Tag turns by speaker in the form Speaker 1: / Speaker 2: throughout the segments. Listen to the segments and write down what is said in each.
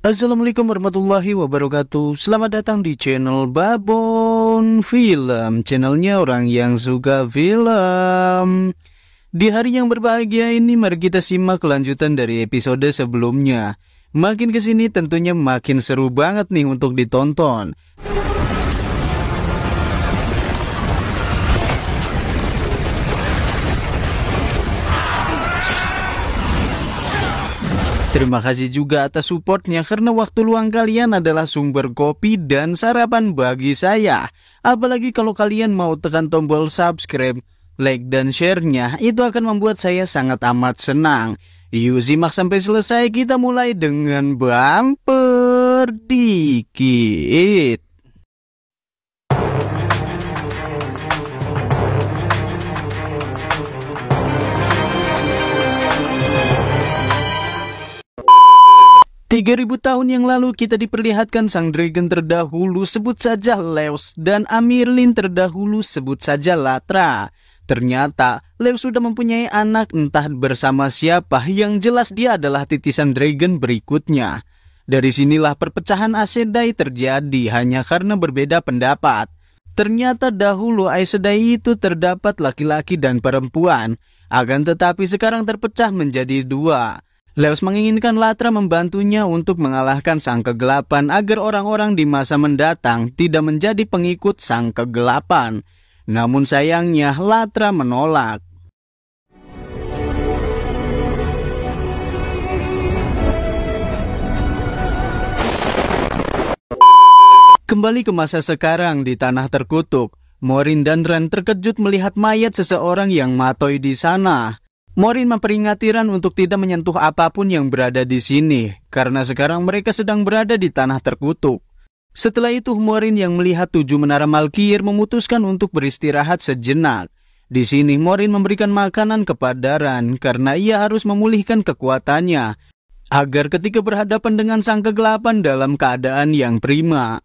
Speaker 1: Assalamualaikum warahmatullahi wabarakatuh. Selamat datang di channel Babon Film, channelnya orang yang suka film. Di hari yang berbahagia ini, mari kita simak kelanjutan dari episode sebelumnya. Makin kesini tentunya makin seru banget nih untuk ditonton. Terima kasih juga atas supportnya karena waktu luang kalian adalah sumber kopi dan sarapan bagi saya. Apalagi kalau kalian mau tekan tombol subscribe, like dan share-nya, itu akan membuat saya sangat amat senang. Yuk simak sampai selesai, kita mulai dengan bumper dikit. Tiga 3.000 tahun yang lalu kita diperlihatkan sang dragon terdahulu, sebut saja Leos, dan Amirlin terdahulu, sebut saja Latra. Ternyata Leos sudah mempunyai anak entah bersama siapa, yang jelas dia adalah titisan dragon berikutnya. Dari sinilah perpecahan Aes Sedai terjadi hanya karena berbeda pendapat. Ternyata dahulu Aes Sedai itu terdapat laki-laki dan perempuan, akan tetapi sekarang terpecah menjadi dua. Leos menginginkan Latra membantunya untuk mengalahkan sang kegelapan agar orang-orang di masa mendatang tidak menjadi pengikut sang kegelapan. Namun sayangnya Latra menolak. Kembali ke masa sekarang di Tanah Terkutuk, Morin dan Ran terkejut melihat mayat seseorang yang matoi di sana. Morin memperingati Ran untuk tidak menyentuh apapun yang berada di sini, karena sekarang mereka sedang berada di Tanah Terkutuk. Setelah itu Morin yang melihat 7 menara Malkier memutuskan untuk beristirahat sejenak. Di sini Morin memberikan makanan kepada Ran karena ia harus memulihkan kekuatannya, agar ketika berhadapan dengan sang kegelapan dalam keadaan yang prima.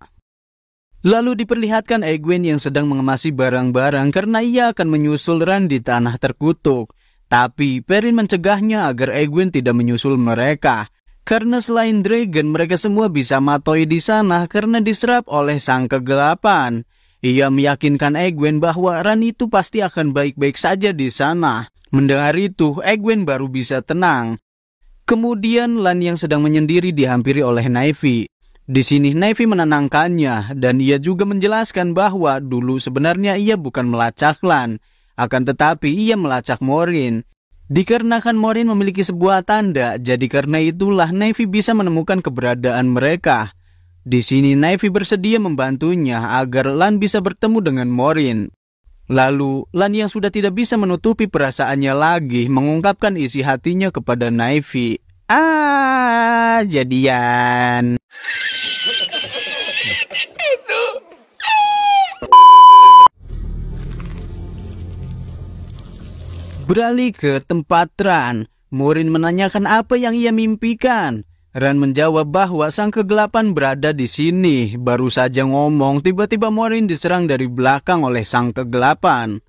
Speaker 1: Lalu diperlihatkan Egwene yang sedang mengemasi barang-barang karena ia akan menyusul Ran di Tanah Terkutuk. Tapi Perrin mencegahnya agar Egwene tidak menyusul mereka. Karena selain dragon, mereka semua bisa matoi di sana karena diserap oleh sang kegelapan. Ia meyakinkan Egwene bahwa Ran itu pasti akan baik-baik saja di sana. Mendengar itu, Egwene baru bisa tenang. Kemudian Lan yang sedang menyendiri dihampiri oleh Na'vi. Di sini Na'vi menenangkannya dan ia juga menjelaskan bahwa dulu sebenarnya ia bukan melacak Lan. Akan tetapi ia melacak Morin. Dikarenakan Morin memiliki sebuah tanda, jadi karena itulah Na'vi bisa menemukan keberadaan mereka. Di sini Na'vi bersedia membantunya agar Lan bisa bertemu dengan Morin. Lalu Lan yang sudah tidak bisa menutupi perasaannya lagi mengungkapkan isi hatinya kepada Na'vi. Jadian. Beralih ke tempat Ran, Morin menanyakan apa yang ia mimpikan. Ran menjawab bahwa sang kegelapan berada di sini. Baru saja ngomong, tiba-tiba Morin diserang dari belakang oleh sang kegelapan.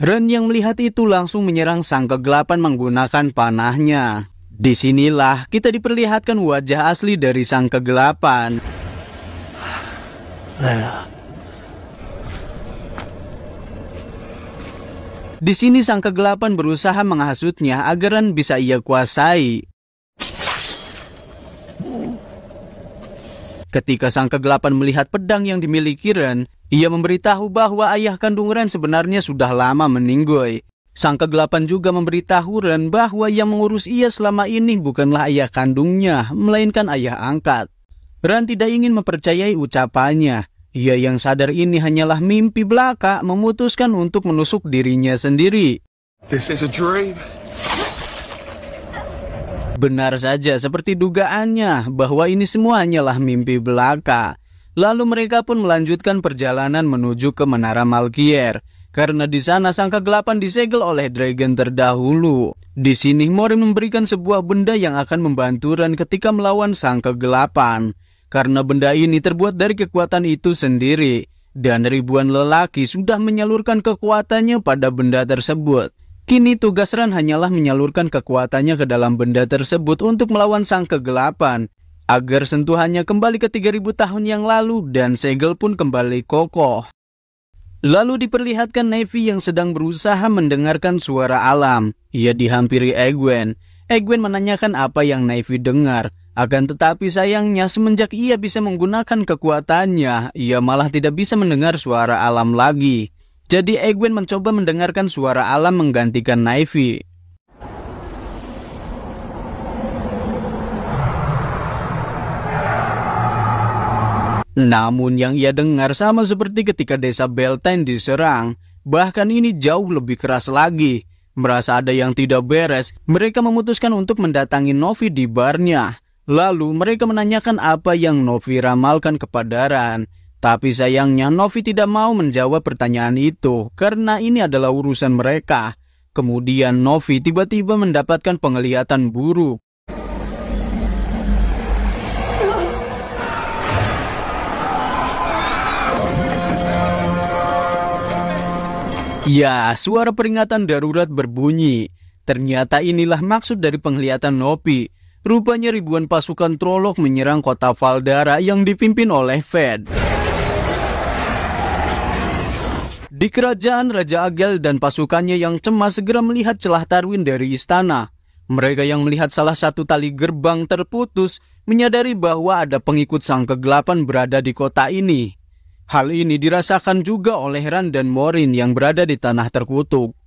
Speaker 1: Ran yang melihat itu langsung menyerang sang kegelapan menggunakan panahnya. Disinilah kita diperlihatkan wajah asli dari sang kegelapan. Di sini sang kegelapan berusaha menghasutnya agar Ran bisa ia kuasai. Ketika sang kegelapan melihat pedang yang dimiliki Ran, ia memberitahu bahwa ayah kandung Ran sebenarnya sudah lama meninggoy. Sang kegelapan juga memberitahu Ran bahwa yang mengurus ia selama ini bukanlah ayah kandungnya, melainkan ayah angkat. Ran tidak ingin mempercayai ucapannya. Ia yang sadar ini hanyalah mimpi belaka, memutuskan untuk menusuk dirinya sendiri.
Speaker 2: This is a dream.
Speaker 1: Benar saja seperti dugaannya bahwa ini semua hanyalah mimpi belaka. Lalu mereka pun melanjutkan perjalanan menuju ke Menara Malkier. Karena di sana sang kegelapan disegel oleh dragon terdahulu. Di sini Morin memberikan sebuah benda yang akan membantu Ran ketika melawan sang kegelapan. Karena benda ini terbuat dari kekuatan itu sendiri. dan ribuan lelaki sudah menyalurkan kekuatannya pada benda tersebut. Kini tugas Ran hanyalah menyalurkan kekuatannya ke dalam benda tersebut untuk melawan sang kegelapan, agar sentuhannya kembali ke 3000 tahun yang lalu dan segel pun kembali kokoh. Lalu diperlihatkan Na'vi yang sedang berusaha mendengarkan suara alam. Ia dihampiri Egwene. Egwene menanyakan apa yang Na'vi dengar. Akan tetapi sayangnya semenjak ia bisa menggunakan kekuatannya, ia malah tidak bisa mendengar suara alam lagi. Jadi Egwene mencoba mendengarkan suara alam menggantikan Na'vi. Namun yang ia dengar sama seperti ketika desa Beltane diserang. Bahkan ini jauh lebih keras lagi. Merasa ada yang tidak beres, mereka memutuskan untuk mendatangi Novi di barnya. Lalu mereka menanyakan apa yang Novi ramalkan kepada Ran. Tapi sayangnya Novi tidak mau menjawab pertanyaan itu karena ini adalah urusan mereka. Kemudian Novi tiba-tiba mendapatkan penglihatan buruk. Ya, suara peringatan darurat berbunyi. Ternyata inilah maksud dari penglihatan Novi. Rupanya ribuan pasukan Trolloc menyerang kota Valdara yang dipimpin oleh Fed. Di kerajaan, Raja Agel dan pasukannya yang cemas segera melihat celah Tarwin dari istana. Mereka yang melihat salah satu tali gerbang terputus menyadari bahwa ada pengikut sang kegelapan berada di kota ini. Hal ini dirasakan juga oleh Ran dan Morin yang berada di tanah terkutuk.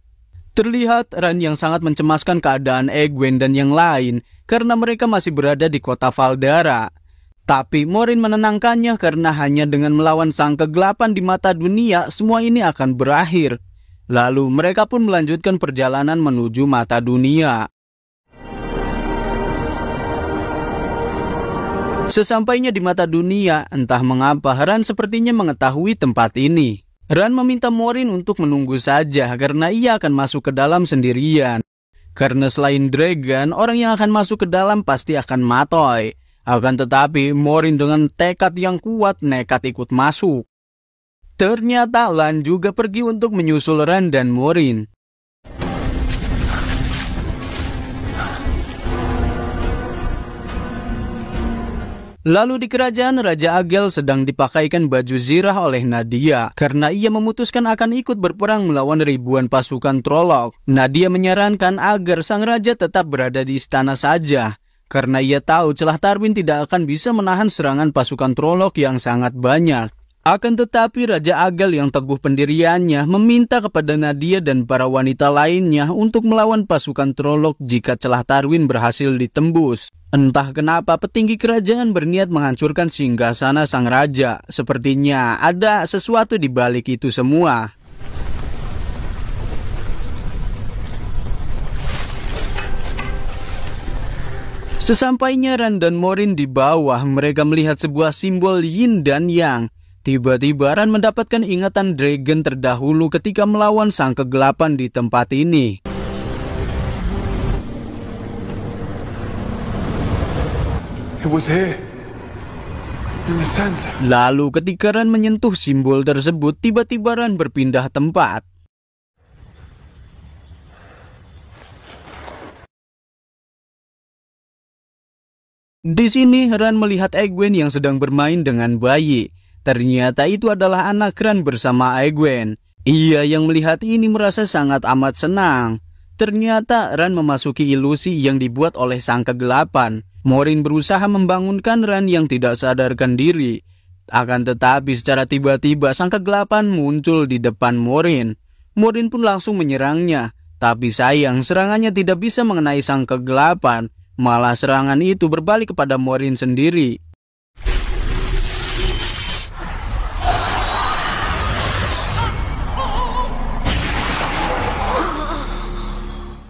Speaker 1: Terlihat Ran yang sangat mencemaskan keadaan Egwene dan yang lain karena mereka masih berada di kota Valdara. Tapi Morin menenangkannya karena hanya dengan melawan sang kegelapan di mata dunia semua ini akan berakhir. Lalu mereka pun melanjutkan perjalanan menuju mata dunia. Sesampainya di mata dunia, entah mengapa Ran sepertinya mengetahui tempat ini. Ran meminta Morin untuk menunggu saja karena ia akan masuk ke dalam sendirian. Karena selain Dragon, orang yang akan masuk ke dalam pasti akan matoy. Akan tetapi Morin dengan tekad yang kuat nekat ikut masuk. Ternyata Lan juga pergi untuk menyusul Ran dan Morin. Lalu di kerajaan, Raja Agel sedang dipakaikan baju zirah oleh Nadia karena ia memutuskan akan ikut berperang melawan ribuan pasukan Trolloc. Nadia menyarankan agar sang raja tetap berada di istana saja karena ia tahu celah Tarwin tidak akan bisa menahan serangan pasukan Trolloc yang sangat banyak. Akan tetapi Raja Agel yang teguh pendiriannya meminta kepada Nadia dan para wanita lainnya untuk melawan pasukan Trolloc jika celah Tarwin berhasil ditembus. Entah kenapa petinggi kerajaan berniat menghancurkan singgasana sang raja. Sepertinya ada sesuatu di balik itu semua. Sesampainya Ran dan Morin di bawah, mereka melihat sebuah simbol yin dan yang. Tiba-tiba Ran mendapatkan ingatan Dragon terdahulu ketika melawan sang kegelapan di tempat ini.
Speaker 2: It was here. In the center.
Speaker 1: Lalu ketika Ran menyentuh simbol tersebut, tiba-tiba Ran berpindah tempat. Di sini Ran melihat Egwene yang sedang bermain dengan bayi. Ternyata itu adalah anak Ran bersama Egwene. Ia yang melihat ini merasa sangat amat senang. Ternyata Ran memasuki ilusi yang dibuat oleh sang kegelapan. Morin berusaha membangunkan Ran yang tidak sadarkan diri. Akan tetapi secara tiba-tiba sang kegelapan muncul di depan Morin. Morin pun langsung menyerangnya. Tapi sayang serangannya tidak bisa mengenai sang kegelapan. Malah serangan itu berbalik kepada Morin sendiri.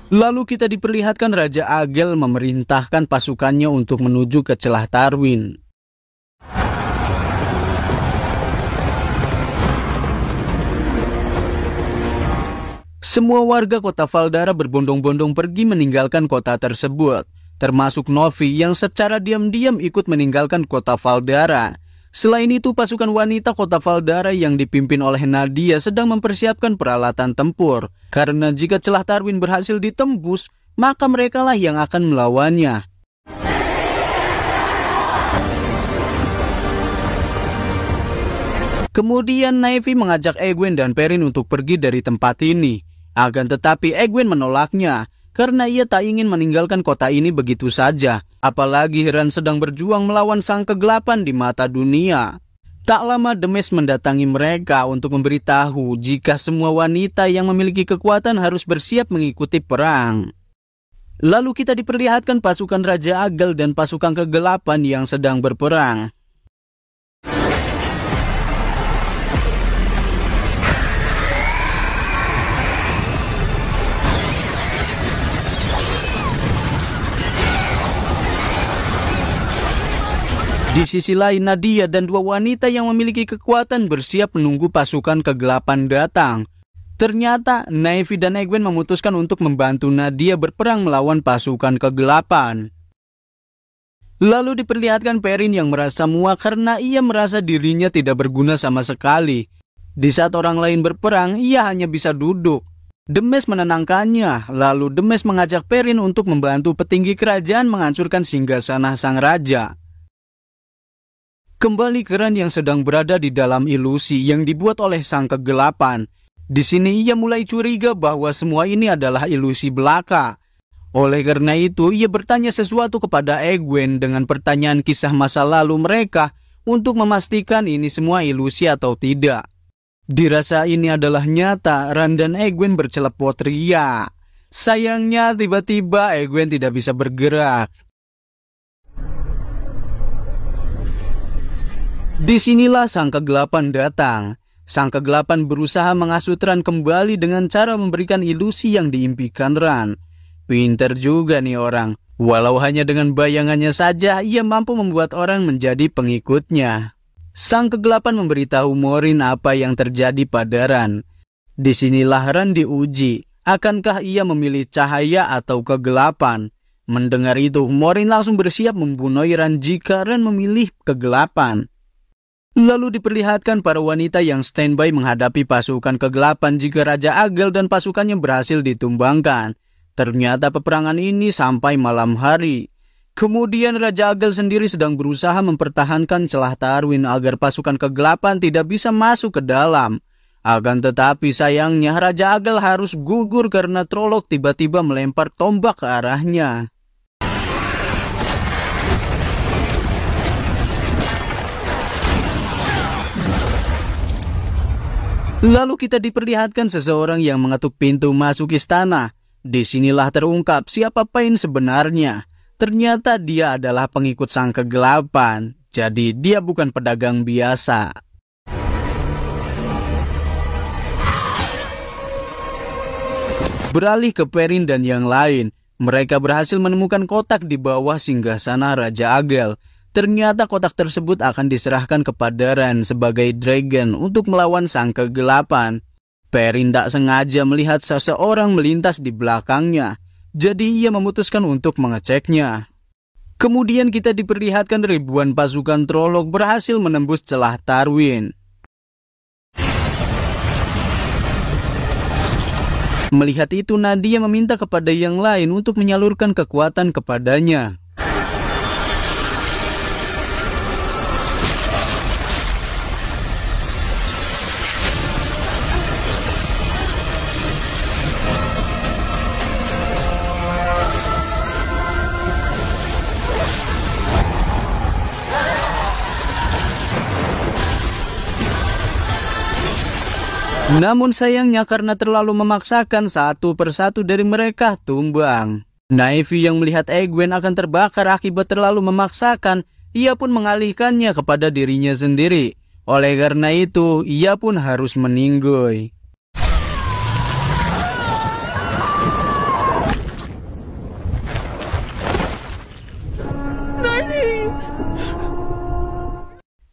Speaker 1: Lalu kita diperlihatkan Raja Agel memerintahkan pasukannya untuk menuju ke celah Tarwin. Semua warga kota Valdara berbondong-bondong pergi meninggalkan kota tersebut, termasuk Novi yang secara diam-diam ikut meninggalkan kota Valdara. Selain itu, pasukan wanita kota Valdara yang dipimpin oleh Nadia sedang mempersiapkan peralatan tempur. Karena jika celah Tarwin berhasil ditembus, maka merekalah yang akan melawannya. Kemudian Naivi mengajak Egwene dan Perrin untuk pergi dari tempat ini. Akan tetapi Egwene menolaknya, karena ia tak ingin meninggalkan kota ini begitu saja. Apalagi Ran sedang berjuang melawan sang kegelapan di mata dunia. Tak lama Demes mendatangi mereka untuk memberitahu jika semua wanita yang memiliki kekuatan harus bersiap mengikuti perang. Lalu kita diperlihatkan pasukan Raja Agel dan pasukan kegelapan yang sedang berperang. Di sisi lain, Nadia dan dua wanita yang memiliki kekuatan bersiap menunggu pasukan kegelapan datang. Ternyata, Naivi dan Egwene memutuskan untuk membantu Nadia berperang melawan pasukan kegelapan. Lalu diperlihatkan Perrin yang merasa muak karena ia merasa dirinya tidak berguna sama sekali. Di saat orang lain berperang, ia hanya bisa duduk. Demes menenangkannya, lalu Demes mengajak Perrin untuk membantu petinggi kerajaan menghancurkan singgasana sang raja. Kembali ke Ran yang sedang berada di dalam ilusi yang dibuat oleh sang kegelapan. Di sini ia mulai curiga bahwa semua ini adalah ilusi belaka. Oleh karena itu, ia bertanya sesuatu kepada Egwene dengan pertanyaan kisah masa lalu mereka untuk memastikan ini semua ilusi atau tidak. Dirasa ini adalah nyata, Ran dan Egwene bercelepot ria. Sayangnya tiba-tiba Egwene tidak bisa bergerak. Disinilah sang kegelapan datang. Sang kegelapan berusaha menghasut Ran kembali dengan cara memberikan ilusi yang diimpikan Ran. Pinter juga nih orang. Walau hanya dengan bayangannya saja, ia mampu membuat orang menjadi pengikutnya. Sang kegelapan memberitahu Morin apa yang terjadi pada Ran. Disinilah Ran diuji. Akankah ia memilih cahaya atau kegelapan? Mendengar itu, Morin langsung bersiap membunuh Ran jika Ran memilih kegelapan. Lalu diperlihatkan para wanita yang standby menghadapi pasukan kegelapan jika Raja Agel dan pasukannya berhasil ditumbangkan. Ternyata peperangan ini sampai malam hari. Kemudian Raja Agel sendiri sedang berusaha mempertahankan celah Tarwin agar pasukan kegelapan tidak bisa masuk ke dalam. Akan tetapi sayangnya Raja Agel harus gugur karena Trolloc tiba-tiba melempar tombak ke arahnya. Lalu kita diperlihatkan seseorang yang mengetuk pintu masuk istana. Disinilah terungkap siapa Pain sebenarnya. Ternyata dia adalah pengikut sang kegelapan. Jadi dia bukan pedagang biasa. Beralih ke Perrin dan yang lain. Mereka berhasil menemukan kotak di bawah singgasana Raja Agel. Ternyata kotak tersebut akan diserahkan kepada Ran sebagai dragon untuk melawan sang kegelapan. Perrin tak sengaja melihat seseorang melintas di belakangnya, jadi ia memutuskan untuk mengeceknya. Kemudian kita diperlihatkan ribuan pasukan Trolloc berhasil menembus celah Tarwin. Melihat itu, Nadia meminta kepada yang lain untuk menyalurkan kekuatan kepadanya. Namun sayangnya karena terlalu memaksakan, satu persatu dari mereka tumbang. Naivi yang melihat Egwene akan terbakar akibat terlalu memaksakan, ia pun mengalihkannya kepada dirinya sendiri. Oleh karena itu, ia pun harus meninggoy.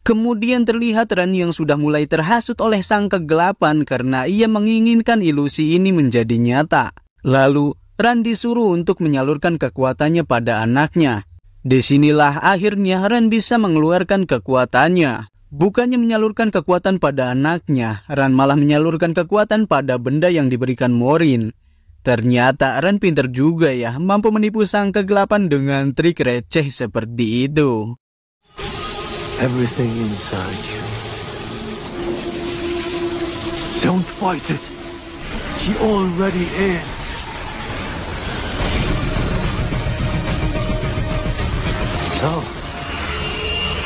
Speaker 1: Kemudian terlihat Ran yang sudah mulai terhasut oleh sang kegelapan karena ia menginginkan ilusi ini menjadi nyata. Lalu Ran disuruh untuk menyalurkan kekuatannya pada anaknya. Disinilah akhirnya Ran bisa mengeluarkan kekuatannya. Bukannya menyalurkan kekuatan pada anaknya, Ran malah menyalurkan kekuatan pada benda yang diberikan Morin. Ternyata Ran pintar juga ya, mampu menipu sang kegelapan dengan trik receh seperti itu.
Speaker 2: Everything inside you. Don't fight it. She already is. No.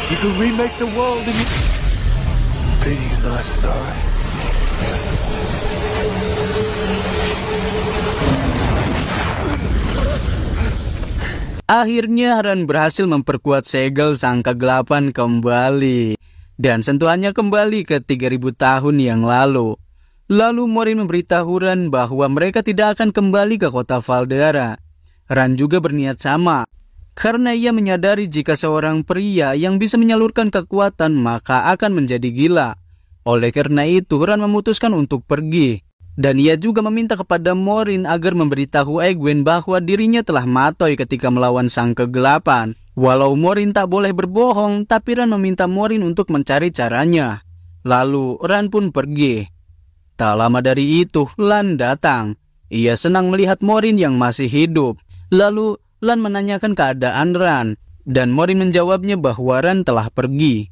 Speaker 2: You can remake the world in be the story.
Speaker 1: Akhirnya Ran berhasil memperkuat segel sang kegelapan kembali. Dan sentuhannya kembali ke 3000 tahun yang lalu. Lalu Morin memberitahu Ran bahwa mereka tidak akan kembali ke kota Valdera. Ran juga berniat sama. Karena ia menyadari jika seorang pria yang bisa menyalurkan kekuatan maka akan menjadi gila. Oleh karena itu Ran memutuskan untuk pergi. Dan ia juga meminta kepada Morin agar memberitahu Egwene bahwa dirinya telah matoy ketika melawan sang kegelapan. Walau Morin tak boleh berbohong, tapi Ran meminta Morin untuk mencari caranya. Lalu Ran pun pergi. Tak lama dari itu, Lan datang. Ia senang melihat Morin yang masih hidup. Lalu Lan menanyakan keadaan Ran, dan Morin menjawabnya bahwa Ran telah pergi.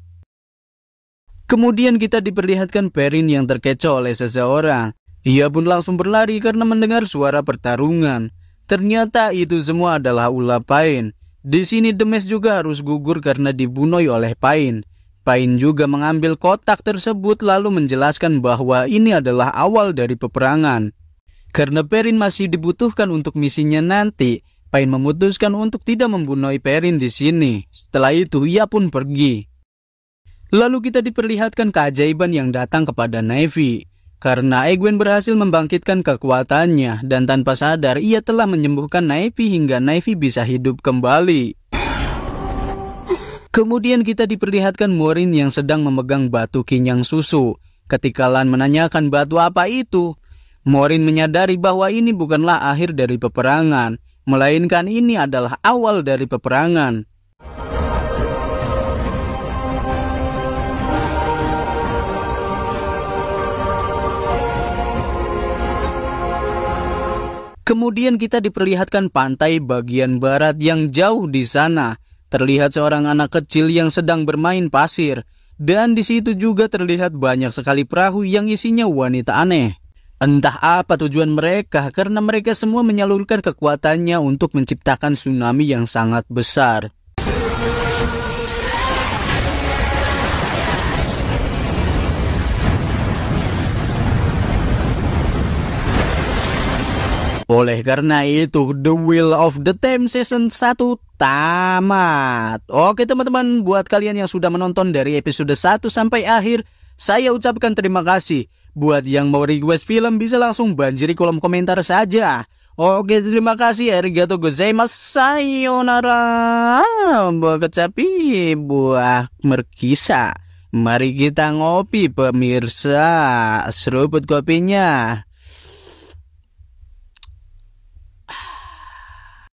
Speaker 1: Kemudian kita diperlihatkan Perrin yang terkecoh oleh seseorang. Ia pun langsung berlari karena mendengar suara pertarungan. Ternyata itu semua adalah ulah Pain. Di sini Demes juga harus gugur karena dibunuh oleh Pain. Pain juga mengambil kotak tersebut lalu menjelaskan bahwa ini adalah awal dari peperangan. Karena Perrin masih dibutuhkan untuk misinya nanti, Pain memutuskan untuk tidak membunuh Perrin di sini. Setelah itu ia pun pergi. Lalu kita diperlihatkan keajaiban yang datang kepada Na'vi. Karena Egwene berhasil membangkitkan kekuatannya dan tanpa sadar ia telah menyembuhkan Na'vi hingga Na'vi bisa hidup kembali. Kemudian kita diperlihatkan Morin yang sedang memegang batu kinyang susu. Ketika Lan menanyakan batu apa itu, Morin menyadari bahwa ini bukanlah akhir dari peperangan, melainkan ini adalah awal dari peperangan. Kemudian kita diperlihatkan pantai bagian barat yang jauh di sana. Terlihat seorang anak kecil yang sedang bermain pasir. Dan di situ juga terlihat banyak sekali perahu yang isinya wanita aneh. Entah apa tujuan mereka karena mereka semua menyalurkan kekuatannya untuk menciptakan tsunami yang sangat besar. Oleh karena itu, The Wheel of the Thames Season 1 tamat. Oke teman-teman, buat kalian yang sudah menonton dari episode 1 sampai akhir, saya ucapkan terima kasih. Buat yang mau request film bisa langsung banjiri kolom komentar saja. Oke, terima kasih. Arigatou gozaimasu. Sayonara. Buah kecapi, buah merkisa. Mari kita ngopi pemirsa. Seruput kopinya.